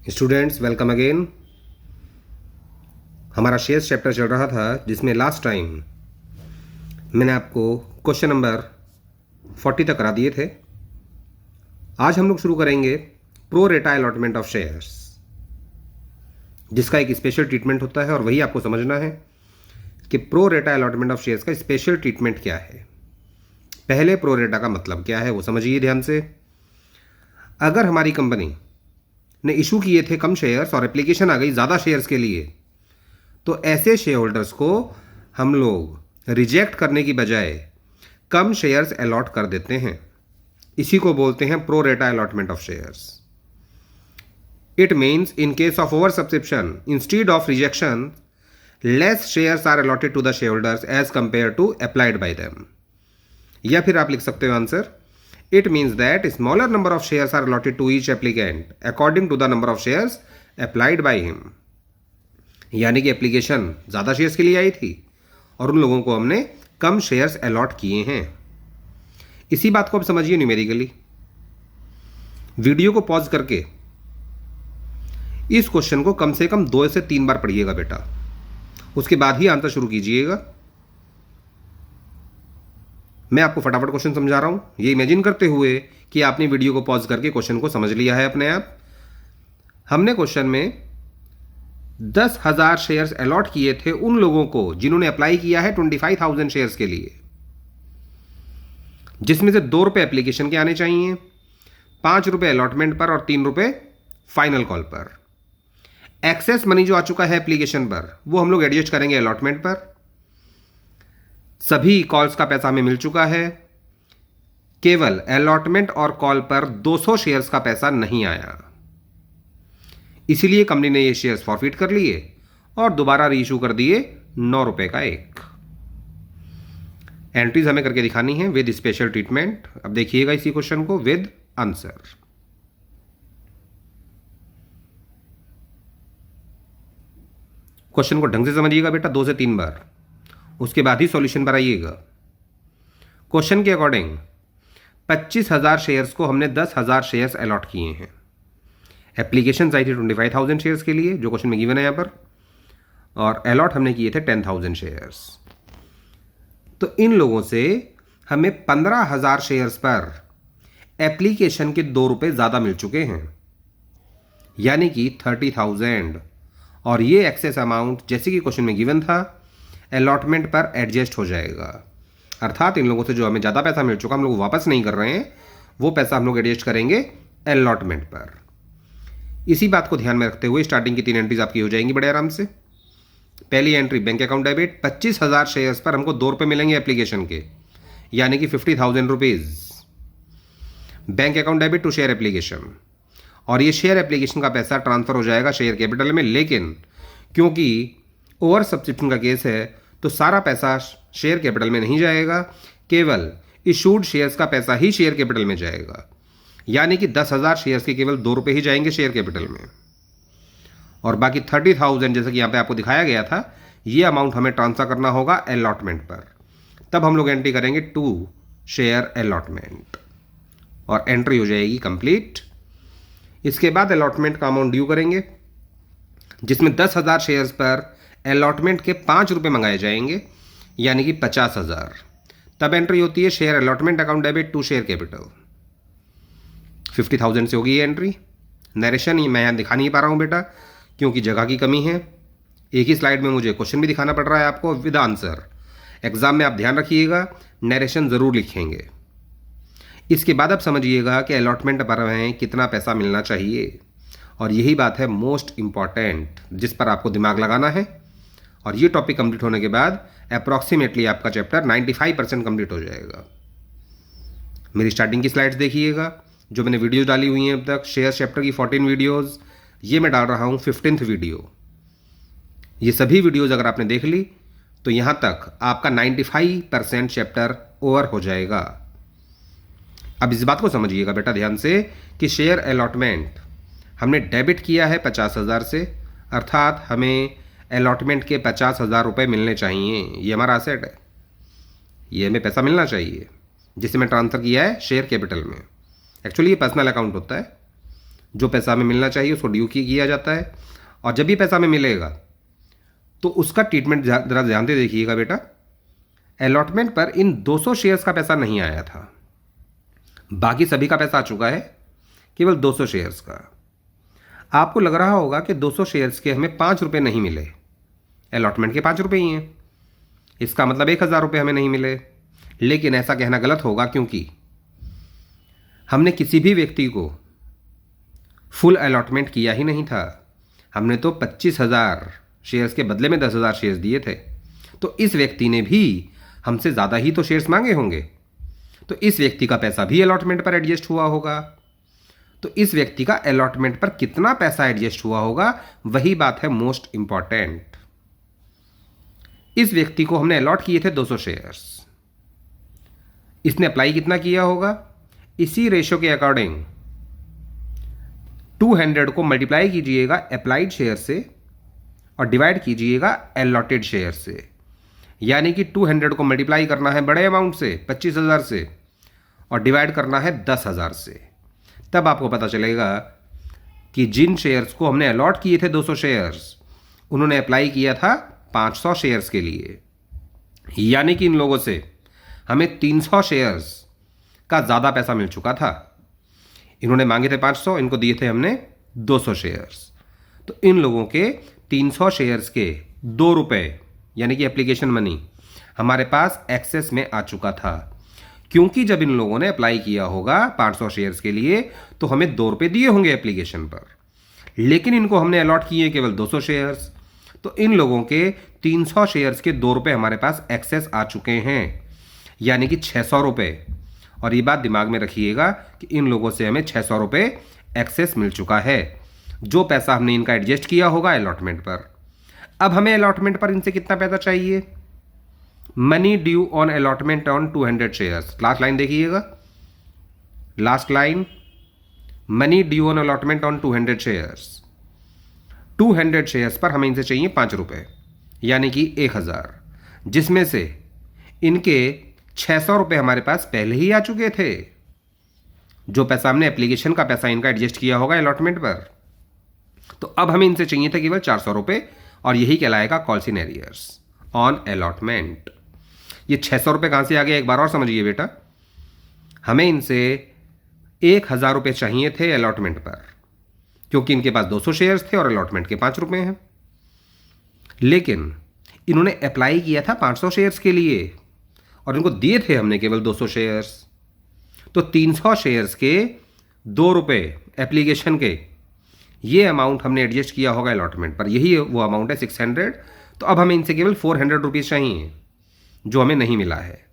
Students welcome again. हमारा shares chapter चल रहा था जिसमें लास्ट टाइम मैंने आपको क्वेश्चन नंबर 40 तक करा दिए थे। आज हम लोग शुरू करेंगे pro rata allotment of shares, जिसका एक स्पेशल ट्रीटमेंट होता है और वही आपको समझना है कि pro rata allotment of shares का स्पेशल ट्रीटमेंट क्या है। पहले प्रो रेटा का मतलब क्या है वो समझिए ध्यान से। अगर हमारी कंपनी ने इशू किए थे कम शेयर्स और एप्लीकेशन आ गई ज़्यादा शेयर्स के लिए, तो ऐसे शेयर होल्डर्स को हम लोग रिजेक्ट करने की बजाय कम शेयर्स अलॉट कर देते हैं। इसी को बोलते हैं pro rata allotment of shares. It means in case of over subscription instead of rejection less shares are allotted to the share holders as compare to applied by them. या फिर आप लिख सकते हो answer, it means that smaller number of shares are allotted to each applicant according to the number of shares applied by him। यानी कि application ज़्यादा shares के लिए आई थी और उन लोगों को हमने कम शेयर्स अलॉट किए हैं। इसी बात को अब समझिए न्यूमेरिकली। वीडियो को पॉज करके इस क्वेश्चन को कम से कम 2 से 3 बार पढ़िएगा बेटा, उसके बाद ही आंसर शुरू कीजिएगा। मैं आपको फटाफट क्वेश्चन समझा रहा हूं, ये इमेजिन करते हुए कि आपने वीडियो को पॉज करके क्वेश्चन को समझ लिया है अपने आप। हमने क्वेश्चन में 10,000 शेयर्स अलॉट किए थे उन लोगों को जिन्होंने अप्लाई किया है 25,000 शेयर्स के लिए, जिसमें से 2 रुपए एप्लीकेशन के आने चाहिए, 5 रुपए अलॉटमेंट पर और 3 रुपए फाइनल कॉल पर। एक्सेस मनी जो आ चुका है एप्लीकेशन पर वो हम लोग एडजस्ट करेंगे अलॉटमेंट पर। सभी कॉल्स का पैसा हमें मिल चुका है, केवल अलॉटमेंट और कॉल पर 200 शेयर्स का पैसा नहीं आया, इसीलिए कंपनी ने ये शेयर्स फॉरफिट कर लिए और दोबारा रीइशू कर दिए 9 रुपए का एक। एंट्रीज हमें करके दिखानी है विद स्पेशल ट्रीटमेंट। अब देखिएगा इसी क्वेश्चन को विद आंसर। क्वेश्चन को ढंग से समझिएगा बेटा 2 से 3 बार, उसके बाद ही सॉल्यूशन पर आइएगा। क्वेश्चन के अकॉर्डिंग 25,000 शेयर्स को हमने 10,000 शेयर्स अलॉट किए हैं। एप्लीकेशन आई थी 25,000 शेयर्स के लिए जो क्वेश्चन में गिवन है यहाँ पर, और अलॉट हमने किए थे 10,000 शेयर्स। तो इन लोगों से हमें 15,000 शेयर्स पर एप्लीकेशन के 2 रुपए ज़्यादा मिल चुके हैं, यानी कि 30,000। और ये एक्सेस अमाउंट जैसे कि क्वेश्चन में गिवन था अलॉटमेंट पर एडजस्ट हो जाएगा, अर्थात इन लोगों से जो हमें ज़्यादा पैसा मिल चुका हम लोग वापस नहीं कर रहे हैं, वो पैसा हम लोग एडजस्ट करेंगे अलॉटमेंट पर। इसी बात को ध्यान में रखते हुए स्टार्टिंग की 3 एंट्रीज आपकी हो जाएंगी बड़े आराम से। पहली entry bank account debit, 25,000 shares पर हमको 2 रुपये मिलेंगे एप्लीकेशन के, यानी कि 50,000 rupees bank account debit to share application. और ये शेयर एप्लीकेशन का पैसा ट्रांसफर हो जाएगा शेयर कैपिटल में, लेकिन क्योंकि ओवर सब्सक्रिप्शन का केस है तो सारा पैसा शेयर कैपिटल में नहीं जाएगा, केवल इशूड शेयर्स का पैसा ही शेयर कैपिटल में जाएगा, यानी कि 10,000 शेयर्स के केवल 2 रुपये ही जाएंगे शेयर कैपिटल में, और बाकी 30,000 जैसे कि यहाँ पे आपको दिखाया गया था ये अमाउंट हमें ट्रांसफर करना होगा अलॉटमेंट पर। तब हम लोग एंट्री करेंगे टू शेयर अलॉटमेंट और एंट्री हो जाएगी कंप्लीट। इसके बाद अलॉटमेंट का अमाउंट ड्यू करेंगे, जिसमें 10,000 शेयर्स पर अलॉटमेंट के 5 रुपये मंगाए जाएंगे, यानी कि 50,000। तब एंट्री होती है share allotment account debit to share capital. 50,000 से होगी ये एंट्री। नरेशन मैं यहाँ दिखा नहीं पा रहा हूँ बेटा क्योंकि जगह की कमी है, एक ही स्लाइड में मुझे क्वेश्चन भी दिखाना पड़ रहा है आपको विद आंसर। एग्जाम में आप ध्यान रखिएगा, नरेशन ज़रूर लिखेंगे। इसके बाद आप समझिएगा कि अलॉटमेंट पर हमें कितना पैसा मिलना चाहिए, और यही बात है मोस्ट इंपॉर्टेंट जिस पर आपको दिमाग लगाना है। और ये टॉपिक कंप्लीट होने के बाद अप्रॉक्सीमेटली आपका चैप्टर 95% कंप्लीट हो जाएगा। मेरी स्टार्टिंग की स्लाइड्स देखिएगा, जो मैंने वीडियोस डाली हुई हैं अब तक शेयर चैप्टर की 14 वीडियोस, ये मैं डाल रहा हूँ 15th वीडियो। ये सभी वीडियोस अगर आपने देख ली तो यहाँ तक आपका 95% चैप्टर ओवर हो जाएगा। अब इस बात को समझिएगा बेटा ध्यान से कि शेयर अलॉटमेंट हमने डेबिट किया है 50,000 से, अर्थात हमें अलॉटमेंट के 50,000 रुपये मिलने चाहिए। ये हमारा असेट है, ये हमें पैसा मिलना चाहिए जिसे मैं ट्रांसफ़र किया है शेयर कैपिटल में। एक्चुअली ये पर्सनल अकाउंट होता है, जो पैसा हमें मिलना चाहिए उसको ड्यू किया जाता है, और जब भी पैसा हमें मिलेगा तो उसका ट्रीटमेंट ज़रा ध्यान से देखिएगा बेटा। अलॉटमेंट पर इन 200 शेयर्स का पैसा नहीं आया था, बाकी सभी का पैसा आ चुका है, केवल 200 शेयर्स का। आपको लग रहा होगा कि 200 शेयर्स के हमें 5 रुपये नहीं मिले, अलॉटमेंट के 5 रुपये ही हैं, इसका मतलब 1000 रुपये हमें नहीं मिले। लेकिन ऐसा कहना गलत होगा, क्योंकि हमने किसी भी व्यक्ति को फुल अलॉटमेंट किया ही नहीं था। हमने तो 25,000 शेयर्स के बदले में 10,000 शेयर्स दिए थे, तो इस व्यक्ति ने भी हमसे ज़्यादा ही तो शेयर्स मांगे होंगे, तो इस व्यक्ति का पैसा भी अलॉटमेंट पर एडजस्ट हुआ होगा। तो इस व्यक्ति का अलॉटमेंट पर कितना पैसा एडजस्ट हुआ होगा, वही बात है मोस्ट इंपॉर्टेंट। इस व्यक्ति को हमने अलॉट किए थे 200 शेयर्स, इसने अप्लाई कितना किया होगा, इसी रेशो के अकॉर्डिंग 200 को मल्टीप्लाई कीजिएगा अप्लाइड शेयर से और डिवाइड कीजिएगा अलॉटेड शेयर से। यानी कि 200 को मल्टीप्लाई करना है बड़े अमाउंट से 25,000 से और डिवाइड करना है 10,000 से। तब आपको पता चलेगा कि जिन शेयर्स को हमने अलॉट किए थे 200 शेयर्स, उन्होंने अप्लाई किया था 500 शेयर्स के लिए। यानी कि इन लोगों से हमें 300 शेयर्स का ज़्यादा पैसा मिल चुका था। इन्होंने मांगे थे 500, इनको दिए थे हमने 200 शेयर्स, तो इन लोगों के 300 शेयर्स के 2 रुपये यानी कि एप्लीकेशन मनी हमारे पास एक्सेस में आ चुका था। क्योंकि जब इन लोगों ने अप्लाई किया होगा 500 शेयर्स के लिए तो हमें 2 रुपये दिए होंगे एप्लीकेशन पर, लेकिन इनको हमने अलॉट किए केवल 200 शेयर्स, तो इन लोगों के 300 शेयर्स के 2 रुपये हमारे पास एक्सेस आ चुके हैं, यानी कि 600 रुपये। और ये बात दिमाग में रखिएगा कि इन लोगों से हमें 600 रुपये एक्सेस मिल चुका है, जो पैसा हमने इनका एडजस्ट किया होगा अलॉटमेंट पर। अब हमें अलॉटमेंट पर इनसे कितना पैसा चाहिए, money due on allotment on 200 shares. Last line देखिएगा, last line, money due on allotment on 200 shares. 200 shares पर हमें इनसे चाहिए 5 रुपये यानी कि 1000, जिसमें से इनके 600 रुपये हमारे पास पहले ही आ चुके थे, जो पैसा हमने एप्लीकेशन का पैसा इनका एडजस्ट किया होगा अलॉटमेंट पर। तो अब हमें इनसे चाहिए था केवल 400 रुपये, और यही कहलाएगा calls in arrears on allotment. ये 600 रुपये कहाँ से आ गया, एक बार और समझिए बेटा। हमें इनसे 1000 रुपये चाहिए थे अलॉटमेंट पर, क्योंकि इनके पास 200 शेयर्स थे और अलॉटमेंट के 5 रुपये हैं, लेकिन इन्होंने अप्लाई किया था 500 शेयर्स के लिए और इनको दिए थे हमने केवल 200 शेयर्स। तो 300 शेयर्स के 2 रुपये एप्लीकेशन के, ये अमाउंट हमने एडजस्ट किया होगा अलॉटमेंट पर, यही वो अमाउंट है 600। तो अब हमें इनसे केवल 400 रुपीज़ चाहिए, जो हमें नहीं मिला है।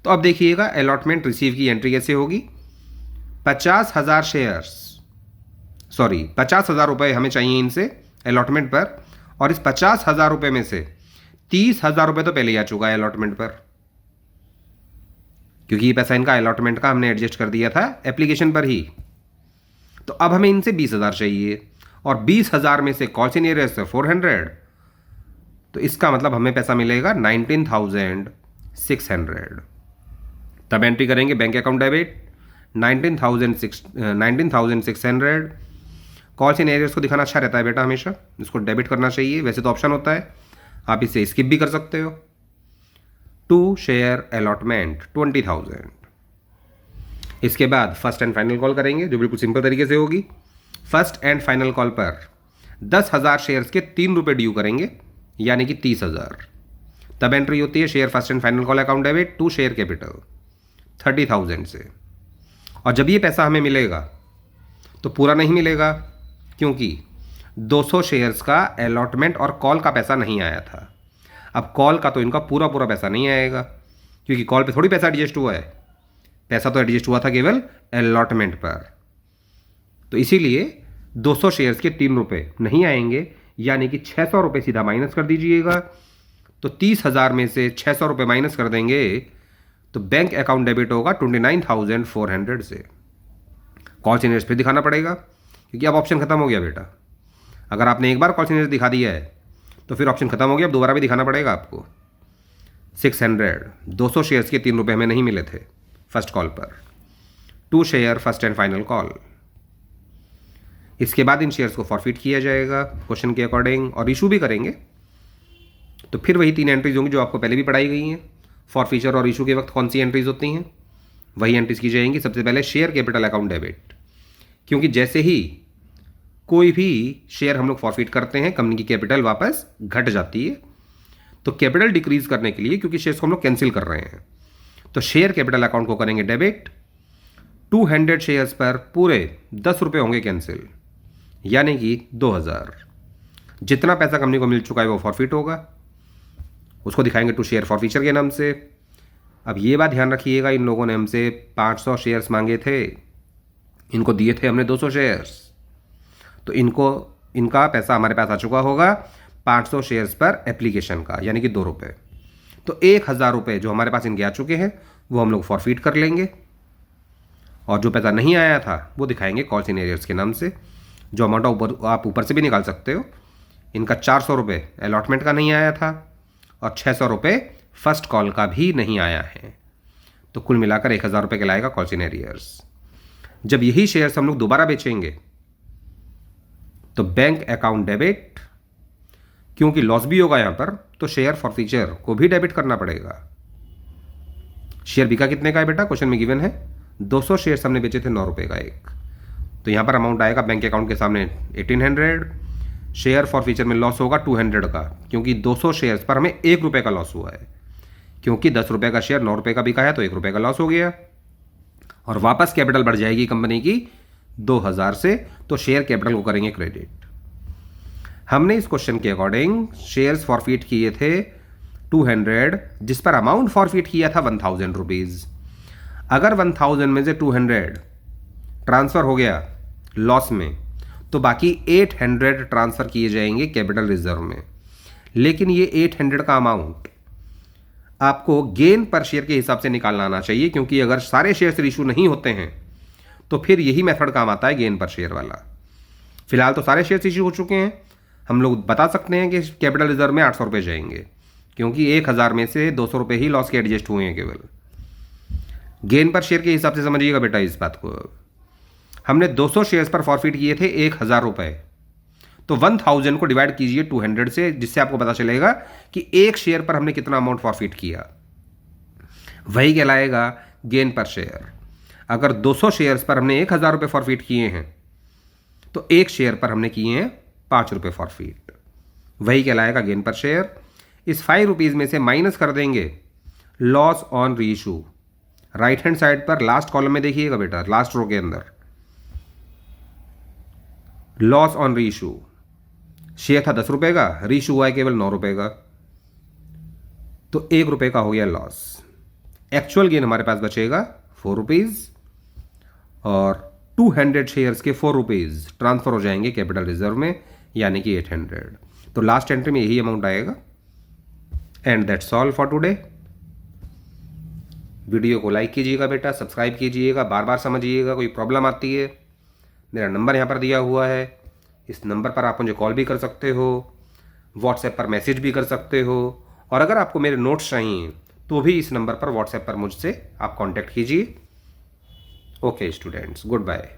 तो अब देखिएगा अलॉटमेंट रिसीव की एंट्री कैसे होगी। 50,000 शेयर्स, सॉरी 50,000 रुपये हमें चाहिए इनसे अलॉटमेंट पर, और इस 50,000 रुपये में से 30,000 रुपये तो पहले ही आ चुका है अलॉटमेंट पर, क्योंकि ये पैसा इनका अलॉटमेंट का हमने एडजस्ट कर दिया था एप्लीकेशन पर ही। तो अब हमें इनसे 20,000 चाहिए, और 20,000 में से कॉल्स इन एरियर्स से 400, तो इसका मतलब हमें पैसा मिलेगा 19,600। तब एंट्री करेंगे bank account debit 19,600। Calls in arrears को दिखाना अच्छा रहता है बेटा, हमेशा इसको डेबिट करना चाहिए। वैसे तो ऑप्शन होता है, आप इसे स्किप भी कर सकते हो। To share allotment 20,000। इसके बाद फर्स्ट एंड फाइनल कॉल करेंगे, जो बिल्कुल सिंपल तरीके से होगी। फर्स्ट एंड फाइनल कॉल पर 10,000 शेयर्स के 3 रुपये ड्यू करेंगे, यानी कि 30,000। तब एंट्री होती है share first and final call account debit to share capital 30,000 से। और जब ये पैसा हमें मिलेगा तो पूरा नहीं मिलेगा, क्योंकि 200 शेयर्स का अलॉटमेंट और कॉल का पैसा नहीं आया था। अब कॉल का तो इनका पूरा पूरा पैसा नहीं आएगा, क्योंकि कॉल पे थोड़ी पैसा एडजस्ट हुआ है, पैसा तो एडजस्ट हुआ था केवल अलॉटमेंट पर। तो इसीलिए 200 शेयर्स के 3 रुपये नहीं आएंगे, यानी कि 600 रुपये सीधा माइनस कर दीजिएगा। तो 30,000 में से 600 रुपये माइनस कर देंगे तो बैंक अकाउंट डेबिट होगा 29,400 से। कॉल्स इन एरियर्स फिर दिखाना पड़ेगा, क्योंकि अब ऑप्शन खत्म हो गया बेटा। अगर आपने एक बार कॉल्स इन एरियर्स दिखा दिया है तो फिर ऑप्शन खत्म हो गया, अब दोबारा भी दिखाना पड़ेगा आपको। 600 200 शेयर्स के 3 रुपये हमें नहीं मिले थे फर्स्ट कॉल पर। To share first and final call इसके बाद इन शेयर्स को फॉरफिट किया जाएगा क्वेश्चन के अकॉर्डिंग, और इशू भी करेंगे। तो फिर वही 3 एंट्रीज होंगी जो आपको पहले भी पढ़ाई गई हैं। फॉरफीचर और इशू के वक्त कौन सी एंट्रीज होती हैं, वही एंट्रीज की जाएंगी। सबसे पहले शेयर कैपिटल अकाउंट डेबिट, क्योंकि जैसे ही कोई भी शेयर हम लोग फॉरफिट करते हैं कंपनी की कैपिटल वापस घट जाती है। तो कैपिटल डिक्रीज करने के लिए, क्योंकि शेयर्स को हम लोग कैंसिल कर रहे हैं, तो शेयर कैपिटल अकाउंट को करेंगे डेबिट। 200 शेयर्स पर पूरे 10 रुपये होंगे कैंसिल, यानी कि 2000। जितना पैसा कंपनी को मिल चुका है वो फॉरफिट होगा, उसको दिखाएंगे टू शेयर फॉरफीचर के नाम से। अब ये बात ध्यान रखिएगा, इन लोगों ने हमसे 500 शेयर्स मांगे थे, इनको दिए थे हमने 200 शेयर्स, तो इनका पैसा हमारे पास आ चुका होगा 500 शेयर्स पर एप्लीकेशन का, यानी कि 2 रुपये। तो 1000 रुपये जो हमारे पास इनके आ चुके हैं वो हम लोग फॉरफिट कर लेंगे, और जो पैसा नहीं आया था वो दिखाएंगे कॉल सीनियर्स के नाम से। जो अमाउंट आप ऊपर से भी निकाल सकते हो। इनका 400 रुपये अलॉटमेंट का नहीं आया था, और 600 रुपये फर्स्ट कॉल का भी नहीं आया है। तो कुल मिलाकर 1000 रुपये कहलाएगा कॉल सीनियर्स। जब यही शेयर्स हम लोग दोबारा बेचेंगे तो बैंक अकाउंट डेबिट, क्योंकि लॉस भी होगा यहां पर, तो शेयर फॉरफीचर को भी डेबिट करना पड़ेगा। शेयर बिका कितने का है बेटा, क्वेश्चन में गिवन है 200 शेयर्स हमने बेचे थे 9 रुपये का एक, तो यहां पर अमाउंट आएगा बैंक अकाउंट के सामने 1800। शेयर फॉरफीचर में लॉस होगा 200 का, क्योंकि 200 शेयर्स पर हमें 1 रुपये का लॉस हुआ है, क्योंकि 10 रुपये का शेयर 9 रुपये का बिका है, तो 1 रुपये का लॉस हो गया। और वापस कैपिटल बढ़ जाएगी कंपनी की 2000 से, तो शेयर कैपिटल को करेंगे क्रेडिट। हमने इस क्वेश्चन के अकॉर्डिंग शेयर्स फॉरफिट किए थे 200, जिस पर अमाउंट फॉरफिट किया था 1000 रुपीज। अगर 1000 में से 200 ट्रांसफर हो गया लॉस में, तो बाकी 800 ट्रांसफर किए जाएंगे कैपिटल रिजर्व में। लेकिन ये 800 का अमाउंट आपको गेन पर शेयर के हिसाब से निकालना आना चाहिए, क्योंकि अगर सारे शेयर इशू नहीं होते हैं तो फिर यही मेथड काम आता है गेन पर शेयर वाला। फिलहाल तो सारे शेयर इशू हो चुके हैं, हम लोग बता सकते हैं कि कैपिटल रिजर्व में 800 रुपये जाएंगे, क्योंकि 1000 में से 200 रुपये ही लॉस के एडजस्ट हुए हैं केवल। गेन पर शेयर के हिसाब से समझिएगा बेटा इस बात को। हमने 200 शेयर्स पर फॉरफिट किए थे 1000 रुपये, तो 1000 को डिवाइड कीजिए 200 से, जिससे आपको पता चलेगा कि एक शेयर पर हमने कितना अमाउंट फॉरफिट किया, वही कहलाएगा गेन पर शेयर। अगर 200 शेयर्स पर हमने 1000 रुपये फॉरफिट किए हैं, तो एक शेयर पर हमने किए हैं 5 रुपये फॉरफिट, वही कहलाएगा गेन पर शेयर। इस 5 रुपीज़ में से माइनस कर देंगे loss on reissue. Right hand side पर लास्ट कॉलम में देखिएगा बेटा, लास्ट रो के अंदर लॉस ऑन रीइशू। शेयर था 10 रुपये का, रीइशू हुआ है केवल 9 रुपये का, तो 1 रुपये का हो गया लॉस। एक्चुअल गेन हमारे पास बचेगा 4 रुपीज़, और 200 शेयर्स के 4 रुपीज़ ट्रांसफर हो जाएंगे कैपिटल रिजर्व में, यानी कि 800। तो लास्ट एंट्री में यही अमाउंट आएगा। And that's all for today. Video को लाइक कीजिएगा बेटा, सब्सक्राइब कीजिएगा, बार बार समझिएगा। कोई प्रॉब्लम आती है, मेरा नंबर यहाँ पर दिया हुआ है, इस नंबर पर आप मुझे कॉल भी कर सकते हो, व्हाट्सएप पर मैसेज भी कर सकते हो, और अगर आपको मेरे नोट्स चाहिए तो भी इस नंबर पर व्हाट्सएप पर मुझसे आप कांटेक्ट कीजिए। Okay students, good bye.